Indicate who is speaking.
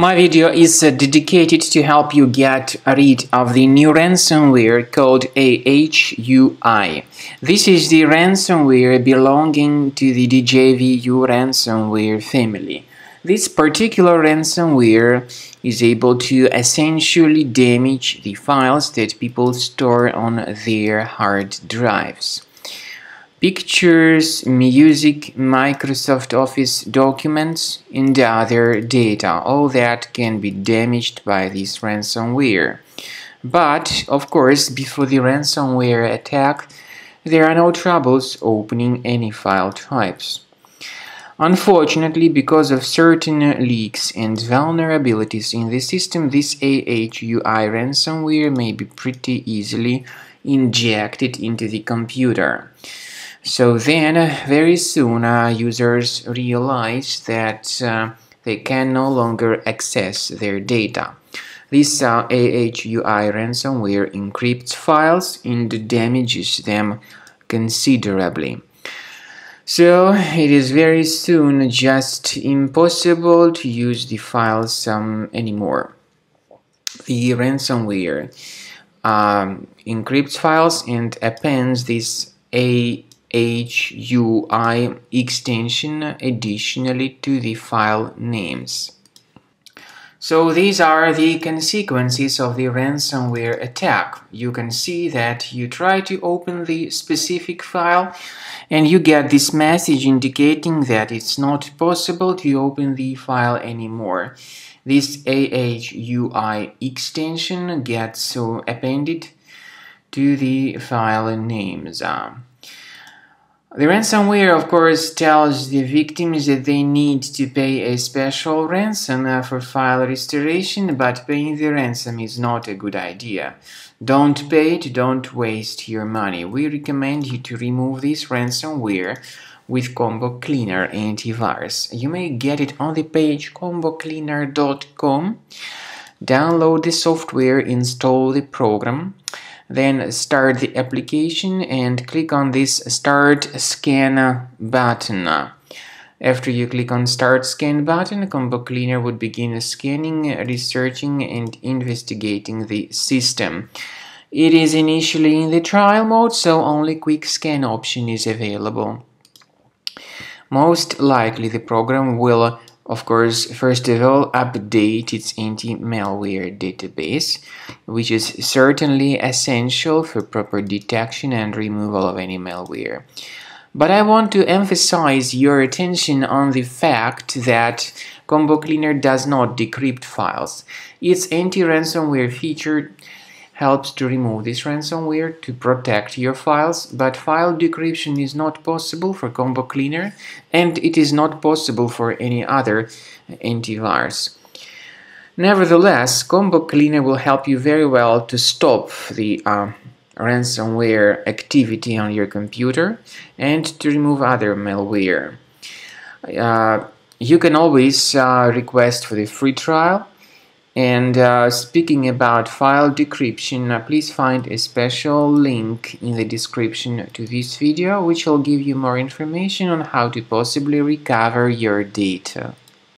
Speaker 1: My video is dedicated to help you get rid of the new ransomware called Ahui. This is the ransomware belonging to the DJVU ransomware family. This particular ransomware is able to essentially damage the files that people store on their hard drives. Pictures, music, Microsoft Office documents, and other data. All that can be damaged by this ransomware. But, of course, before the ransomware attack, there are no troubles opening any file types. Unfortunately, because of certain leaks and vulnerabilities in the system, this Ahui ransomware may be pretty easily injected into the computer. So then, very soon, users realize that they can no longer access their data. This Ahui ransomware encrypts files and damages them considerably. So, it is very soon just impossible to use the files anymore. The ransomware encrypts files and appends this Ahui extension additionally to the file names. So these are the consequences of the ransomware attack. You can see that you try to open the specific file and you get this message indicating that it's not possible to open the file anymore. This Ahui extension gets appended to the file names. The ransomware, of course, tells the victims that they need to pay a special ransom for file restoration, but paying the ransom is not a good idea. Don't pay it, don't waste your money. We recommend you to remove this ransomware with Combo Cleaner Antivirus. You may get it on the page combocleaner.com. Download the software, install the program. Then start the application and click on this Start Scan button. After you click on Start Scan button, Combo Cleaner would begin scanning, researching, and investigating the system. It is initially in the trial mode, so only Quick Scan option is available. Most likely the program will, of course, first of all, update its anti-malware database, which is certainly essential for proper detection and removal of any malware. But I want to emphasize your attention on the fact that Combo Cleaner does not decrypt files. Its anti-ransomware feature helps to remove this ransomware to protect your files, but file decryption is not possible for Combo Cleaner, and it is not possible for any other antivirus. Nevertheless, Combo Cleaner will help you very well to stop the ransomware activity on your computer and to remove other malware. You can always request for the free trial. And speaking about file decryption, please find a special link in the description to this video, which will give you more information on how to possibly recover your data.